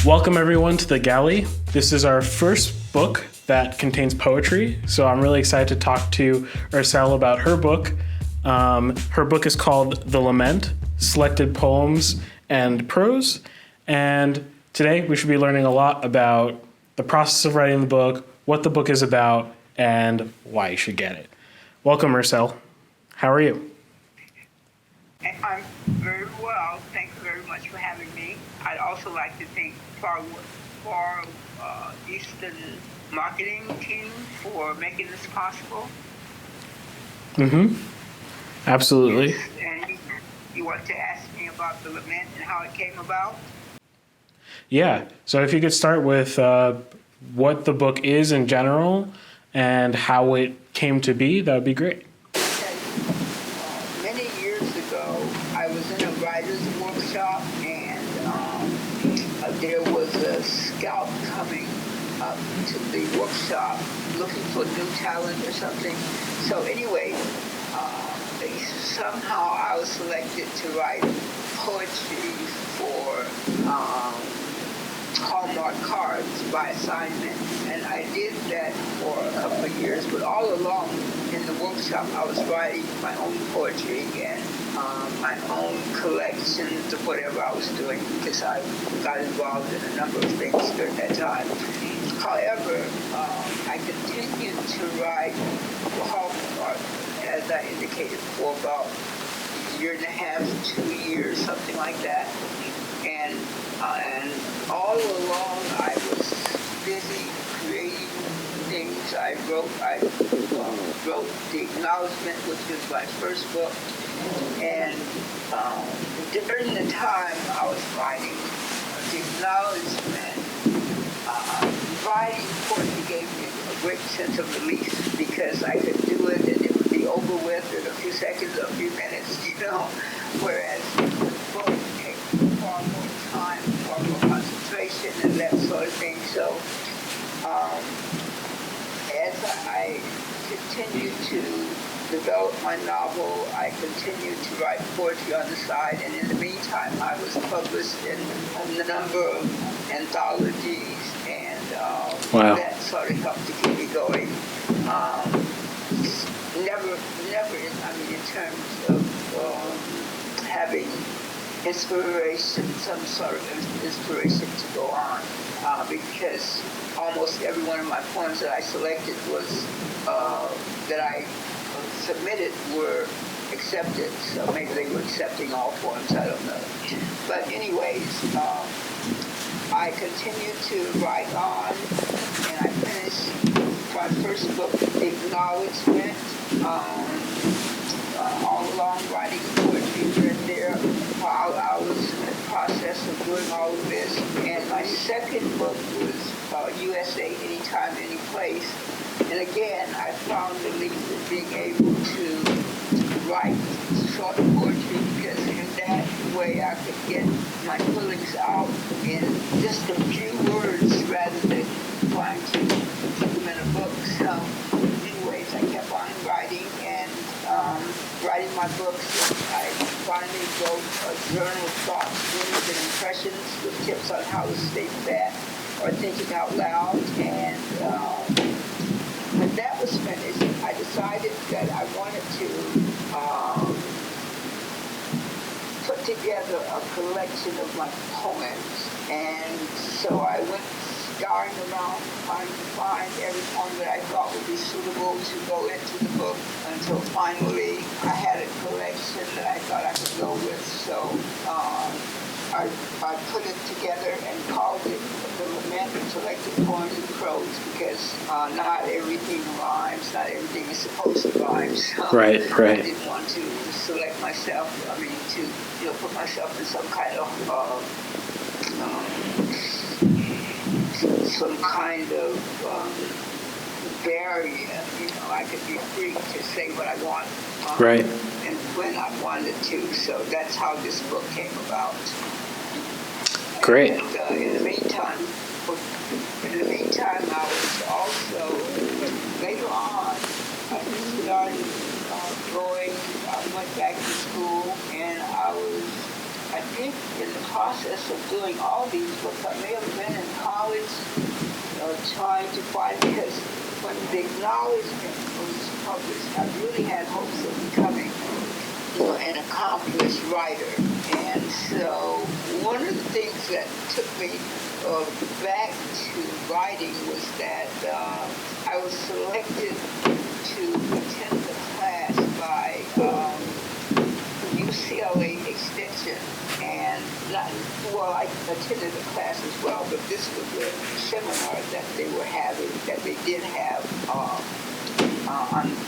Welcome everyone to The Galley. This is our first book that contains poetry, so I'm really excited to talk to Ercell about her book. Her book is called The Lament, Selected Poems and Prose, and today we should be learning a lot about the process of writing the book, what the book is about, and why you should get it. Welcome, Ercell. How are you? I'm very well. Thank you very much for having me. I'd also like to thank Far Eastern marketing team for making this possible. Absolutely. Yes, and you want to ask me about the lament and how it came about? Yeah. So if you could start with what the book is in general and how it came to be, that would be great. Many years ago, I was in a writer's workshop, and there was a scout coming up to the workshop looking for new talent or something. So anyway, somehow I was selected to write poetry for Hallmark cards by assignment, and I did that for a couple of years. But all along in the workshop, I was writing my own poetry and my own collections of whatever I was doing, because I got involved in a number of things during that time. However, I continued to write Hallmark, as I indicated, for about a year and a half, 2 years, something like that. And all along I was busy creating things. I wrote The Acknowledgement, which was my first book. And during the time I was writing The Acknowledgement, writing poetry gave me a great sense of relief, because I could do it and it would be over with in a few seconds, a few minutes, whereas the book takes far more time, far more concentration, and that sort of thing. So as I continued to develop my novel, I continued to write poetry on the side, and in the meantime, I was published in a number of anthologies, and that sort of helped to keep me going. In terms of having inspiration, some sort of inspiration to go on, because almost every one of my poems that I selected that I submitted were accepted. So maybe they were accepting all poems, I don't know. But anyways, I continued to write on, and I finished my first book, The Acknowledgement, all along writing poetry here and there while I was in the process of doing all of this. And my second book was USA Anytime, Anyplace. And again, I found relief in being able to write short poetry, because in that way I could get my feelings out in just a few words rather than trying to put them in a book. So anyways, I kept on writing and writing my books. I finally wrote a journal of thoughts, feelings, and impressions with tips on how to stay fat or thinking out loud. And when that was finished, I decided that I wanted to put together a collection of my poems. And so I went scouring around trying to find every poem that I thought would be suitable to go into the book, until finally I had a collection that I thought I could go with. So I put it together and called it The Lament, Selected Poems and Prose, because not everything rhymes, not everything is supposed to rhyme. So Right. I didn't want to select myself, to put myself in some kind of barrier. I could be free to say what I want, and when I wanted to. So that's how this book came about. Great. And in the meantime, I was also, later on, I started going. I went back to school, and I I think in the process of doing all these books, I may have been in college trying to find, because when the acknowledgement was published, I really had hopes of becoming an accomplished writer. And so one of the things that took me back to writing was that I was selected to attend a class by UCLA Extension, and I attended the class as well, but this was a seminar that they were having, that they did have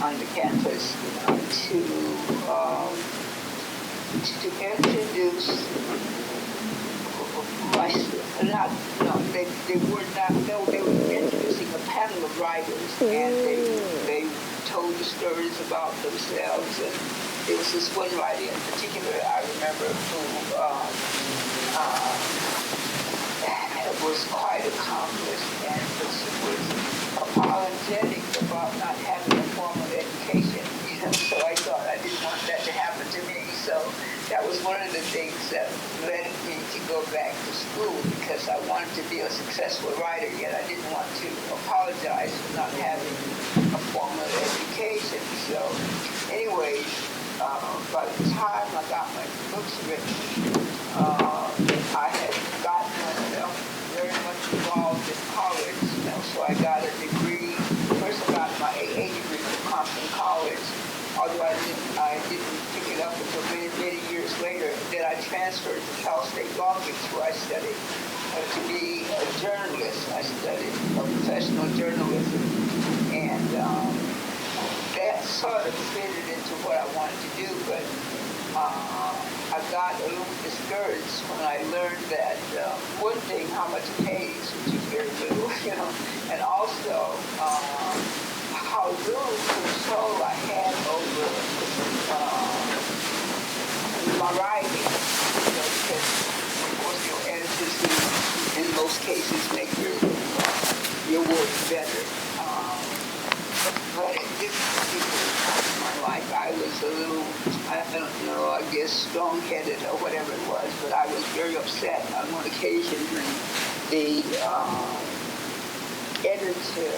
on the campus to introduce they were introducing a panel of writers, and they told the stories about themselves. And there was this one writer in particular I remember who was quite accomplished, and was apologetic about not having a formal education. So I thought I didn't want that to happen to me. So that was one of the things that led me to go back to school, because I wanted to be a successful writer, yet I didn't want to apologize for not having a formal education. So anyways, by the time I got my books written, I had gotten myself very much involved in college. So I got a degree. First I got my AA degree from Compton College, although I didn't pick it up until many, many years later. Then I transferred to Cal State Long Beach, where I studied to be a journalist. I studied professional journalism, and that sort of fitted into what I wanted to do, but I got a little discouraged when I learned that one thing, how much it pays, which is very little, and also how little control I had over my writing, because of course editors who in most cases make your work better. But at this particular time in my life, I was a little, I don't know, I guess strong-headed or whatever it was, but I was very upset on one occasion when the editor,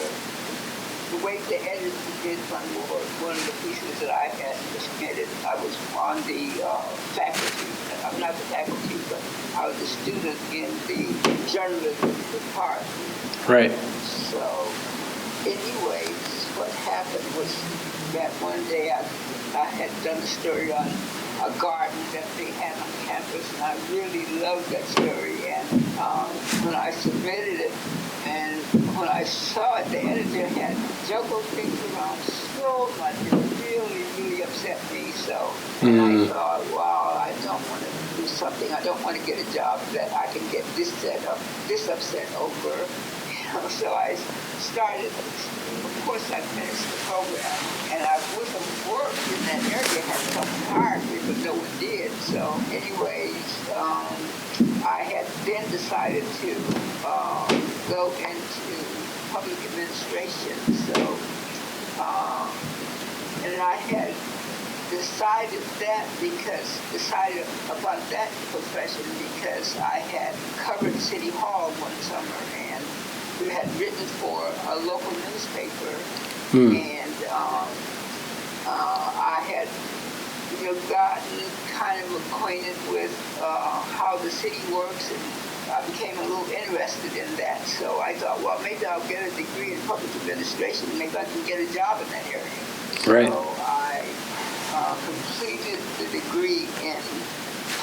the way the editor did one of the pieces that I had submitted, I was on the faculty, I'm not the faculty, but I was a student in the journalism department. Right. So, anyways, what happened was that one day I had done a story on a garden that they had on campus, and I really loved that story. And when I submitted it, and when I saw it, the editor had juggled things around so much, it really, really upset me. So, and I thought, wow, I don't want to do something. I don't want to get a job that I can get this upset over. So I started, of course I finished the program, and I would have worked in that area had someone hired me, but no one did. So anyways, I had then decided to go into public administration. So, and I had decided upon that profession because I had covered City Hall one summer, and we had written for a local newspaper, and I had gotten kind of acquainted with how the city works, and I became a little interested in that. So I thought, well, maybe I'll get a degree in public administration, and maybe I can get a job in that area. Right. So I completed the degree in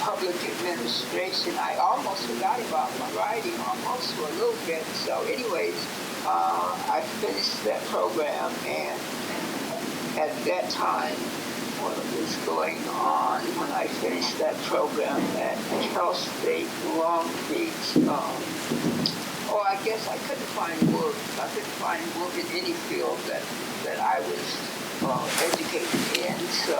public administration. I almost forgot about my writing, almost for a little bit. So anyways, I finished that program, and at that time, what was going on when I finished that program at Cal State Long Beach, I guess I couldn't find work. I couldn't find work in any field that I was educated in. So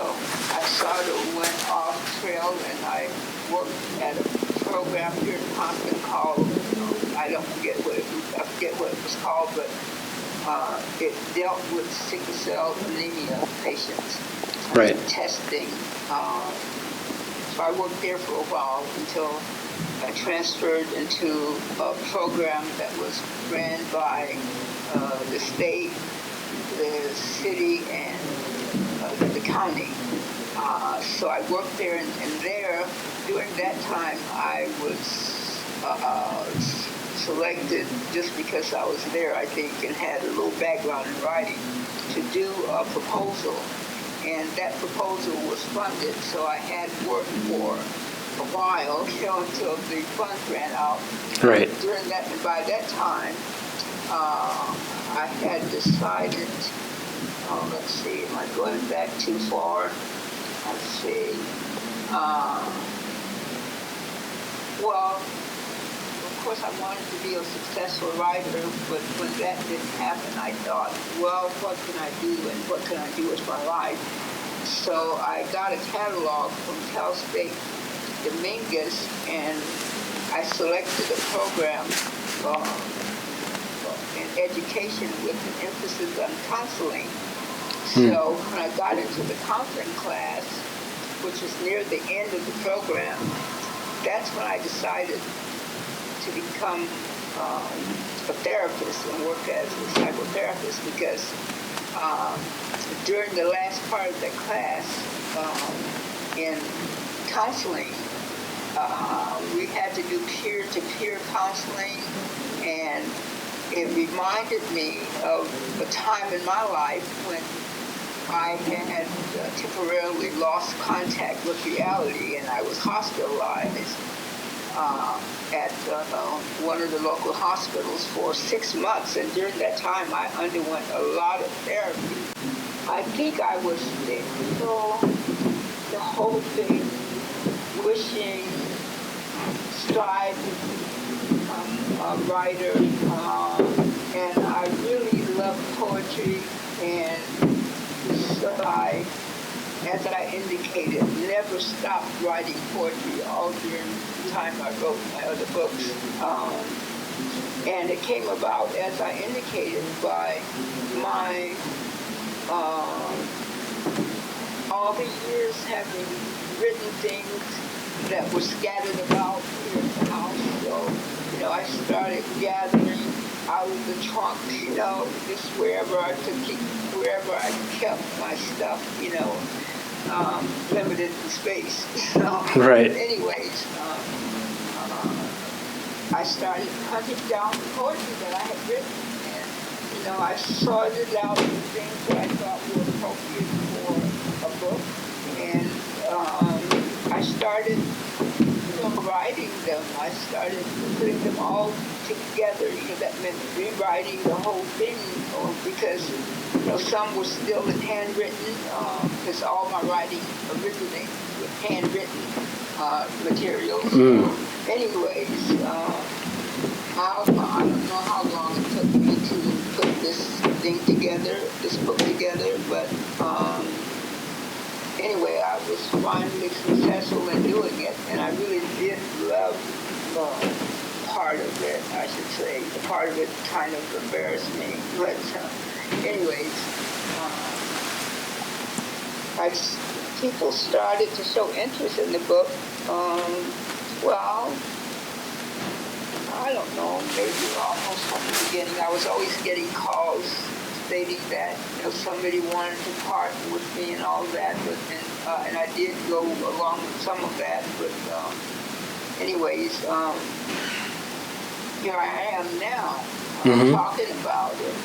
I sort of went off trail, and I worked at a program here in Compton called, I forget what it was called, but it dealt with sickle cell anemia patients. Right. Testing So I worked there for a while until I transferred into a program that was ran by the state, the city, and the county. So I worked there, and there, during that time, I was selected just because I was there, I think, and had a little background in writing, to do a proposal. And that proposal was funded, so I had worked for a while, until the funds ran out. Right. During that, and by that time, I had decided, let's see, am I going back too far? Let's see. Well, of course, I wanted to be a successful writer, but when that didn't happen, I thought, well, what can I do, and what can I do with my life? So I got a catalog from Cal State Dominguez, and I selected a program in education with an emphasis on counseling. So when I got into the counseling class, which was near the end of the program, that's when I decided to become a therapist and work as a psychotherapist, because during the last part of the class in counseling, we had to do peer-to-peer counseling, and it reminded me of a time in my life when I had temporarily lost contact with reality, and I was hospitalized at one of the local hospitals for 6 months, and during that time I underwent a lot of therapy. I think I was still the whole thing, wishing, striving to become a writer, and I really love poetry, and so I, as I indicated, never stopped writing poetry all during the time I wrote my other books. And it came about, as I indicated, by my all the years having written things that were scattered about here in the house. So, I started gathering out of the trunk, just wherever I could keep, wherever I kept my stuff, limited in space. Right. Anyways, I started hunting down the poetry that I had written, and, I sorted out the things that I thought were appropriate for a book, and I started writing them. I started putting them all together. That meant rewriting the whole thing, because some were still in handwritten, because all my writing originated with handwritten materials. Anyways, I don't know how long it took me to put this thing together, this book together, but anyway, I was finally successful in doing it, and I really did love part of it, I should say. The part of it kind of embarrassed me, but anyways, people started to show interest in the book. Well, I don't know, maybe almost from the beginning. I was always getting calls stating that somebody wanted to partner with me and all that, but and I did go along with some of that. But anyways, here I am now talking about it.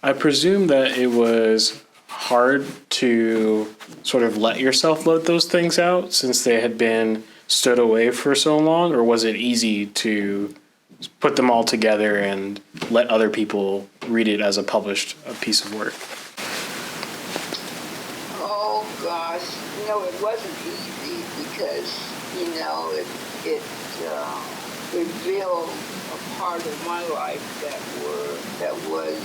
I presume that it was hard to sort of let yourself let those things out since they had been stood away for so long, or was it easy to put them all together and let other people read it as a published piece of work? Oh gosh, it wasn't easy because it revealed a part of my life that was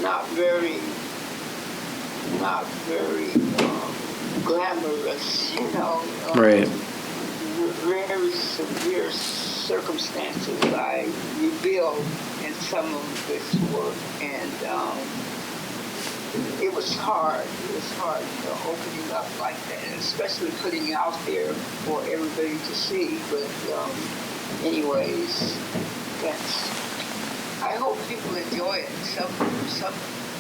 not very glamorous, Right. Very severe circumstances I revealed in some of this work, and it was was hard. It was hard, opening up like that, and especially putting it out there for everybody to see. But anyways, I hope people enjoy it. Some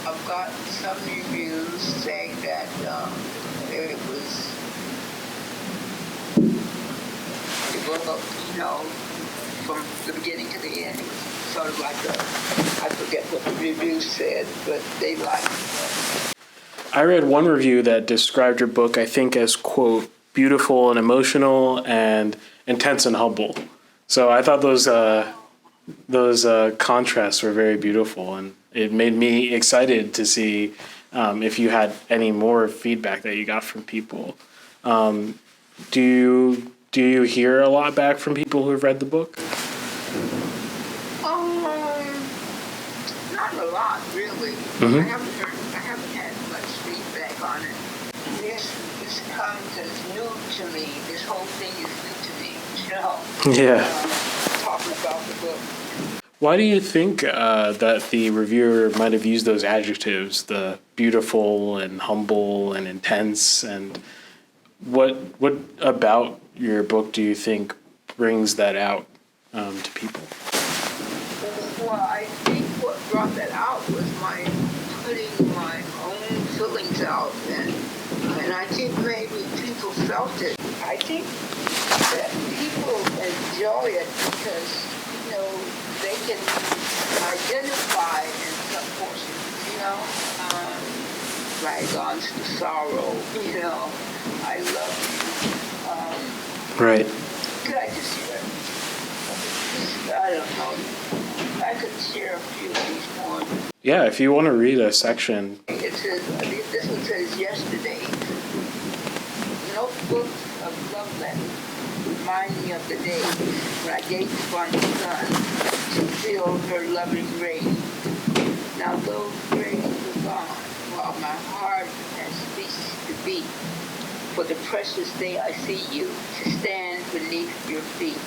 I've got some reviews saying that it was from the beginning to the end. It was sort of like I forget what the review said, but they liked it. I read one review that described your book, I think, as, quote, beautiful and emotional and intense and humble. So I thought those contrasts were very beautiful, and it made me excited to see if you had any more feedback that you got from people. Do you hear a lot back from people who have read the book? Not a lot, really. Mm-hmm. I haven't had much feedback on it. This comes as new to me. This whole thing is new to me, Yeah. Talking about the book. Why do you think that the reviewer might have used those adjectives, the beautiful and humble and intense, and what about your book do you think brings that out to people? Well, I think what brought that out was my putting my own feelings out, and I think maybe people felt it. I think that people enjoy it because they can identify in some portions, bygones to sorrow, I love you. Right. Could I just share? I don't know. I could share a few of these poems. Yeah, if you want to read a section. It says, this one says, yesterday, notebooks of love letters remind me of the day when I gazed upon the sun to feel her loving rays. Now those rays are gone, while my heart has ceased to beat. For the precious day I see you, to stand beneath your feet.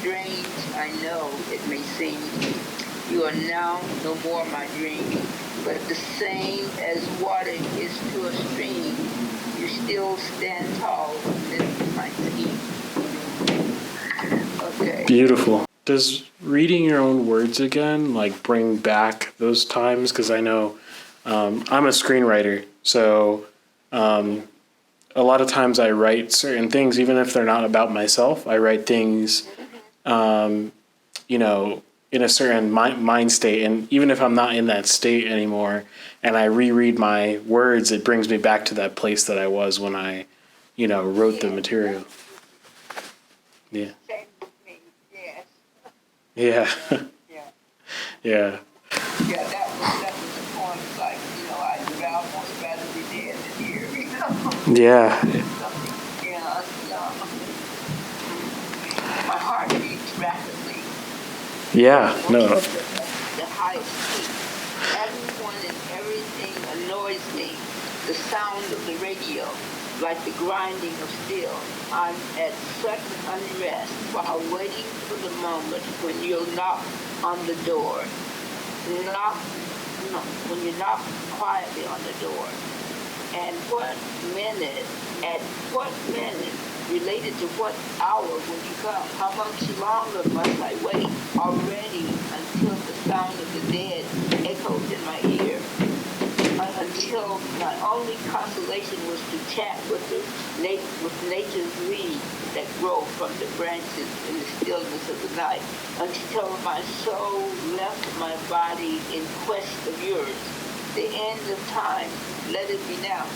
Strange, I know it may seem, you are now no more my dream, but the same as water is to a stream, you still stand tall amidst my scheme. Okay. Beautiful. Does reading your own words again bring back those times? Because I know I'm a screenwriter, so a lot of times I write certain things, even if they're not about myself. I write things, in a certain mind state, and even if I'm not in that state anymore, and I reread my words, it brings me back to that place that I was when I, wrote the material. Yeah. Same with me, yes. Yeah. Yeah. Yeah. Yeah, that was the point. Like, I'd almost rather be dead than here, Yeah. My heart beats rapidly. Yeah. No. The highest peak. Everyone and everything annoys me. The sound of the radio, like the grinding of steel. I'm at such unrest while waiting for the moment when you'll knock on the door. When you knock quietly on the door. And at what minute, related to what hour will you come? How much longer must I wait already until the sound of the dead echoes in my ear? Until my only consolation was to chat with nature's weeds that grow from the branches in the stillness of the night, until my soul left my body in quest of yours. The end of time, let it be now.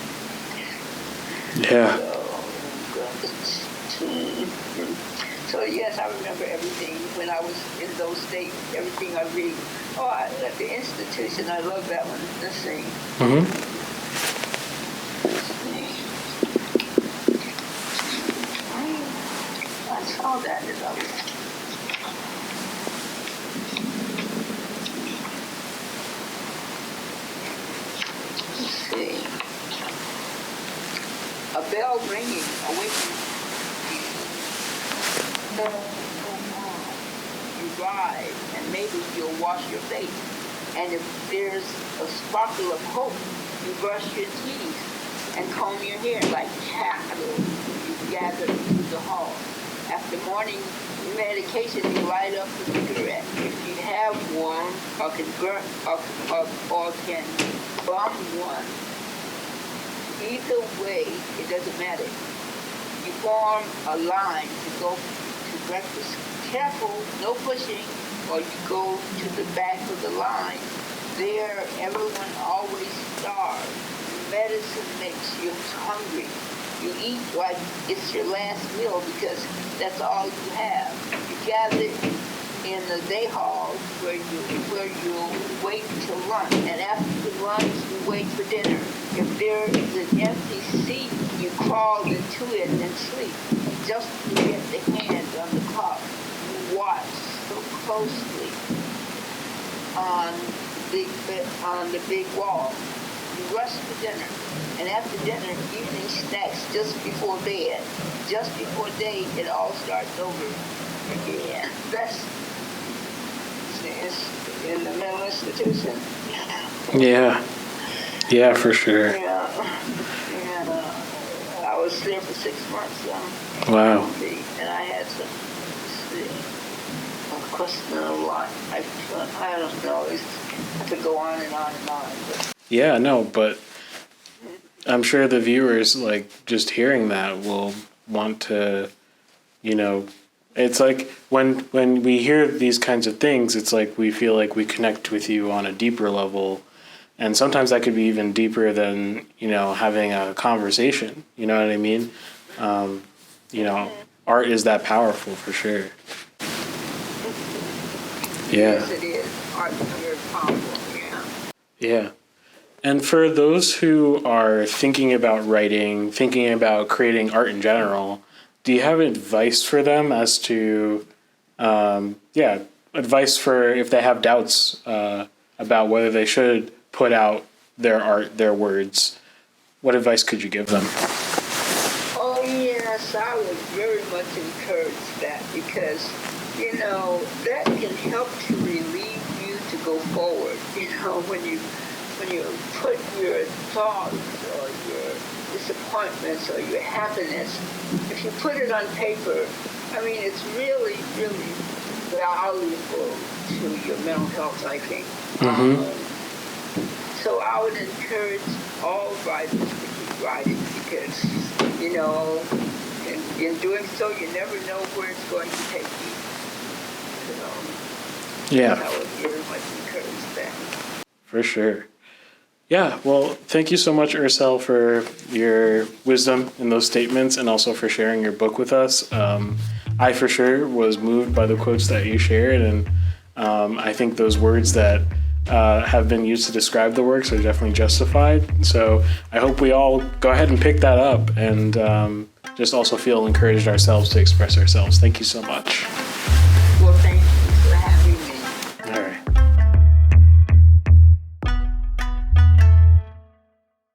Yeah. So yes, I remember everything when I was in those states, everything I read. Oh, at the institution, I love that one. Let's see. Mm-hmm. I saw that as I was. Let's see. A bell ringing, awakening. You rise, and maybe you'll wash your face. And if there's a sparkle of hope, you brush your teeth and comb your hair like cattle. You gather through the hall. After morning medication, you light up a cigarette. If you have one, or can bum one, either way, it doesn't matter. You form a line to go to breakfast. Careful, no pushing, or you go to the back of the line. There, everyone always starves. Medicine makes you hungry. You eat like it's your last meal because that's all you have. You gather in the day hall where you wait till lunch, and after the lunch you wait for dinner. If there is an empty seat, you crawl into it and sleep just to get the hand on the clock. You watch so closely on the big wall. You rush to dinner, and after dinner, evening snacks just before bed. Just before day, it all starts over again. That's in the mental institution. Yeah, for sure. Yeah, and I was there for 6 months. Wow. And I had some question a lot. I don't know. I could go on and on and on. But. Yeah, no, but I'm sure the viewers, like, just hearing that will want to, it's like when we hear these kinds of things, it's like we feel like we connect with you on a deeper level. And sometimes that could be even deeper than, having a conversation. You know what I mean? Art is that powerful for sure. Yeah. Yes, it is. Art is very powerful, Yeah. And for those who are thinking about writing, thinking about creating art in general, do you have advice for them as to, advice for if they have doubts about whether they should put out their art, their words? What advice could you give them? Oh, yes, I would very much encourage that because, that can help to relieve you to go forward. When you put your thoughts or your disappointments or your happiness, if you put it on paper, it's really, really valuable to your mental health, I think. Mm-hmm. So I would encourage all writers to keep writing because, in doing so, you never know where it's going to take you. Yeah. I would very much encourage that. For sure. Yeah, well, thank you so much, Ercell, for your wisdom in those statements and also for sharing your book with us. I, for sure, was moved by the quotes that you shared, and I think those words that have been used to describe the works are definitely justified. So I hope we all go ahead and pick that up and just also feel encouraged ourselves to express ourselves. Thank you so much.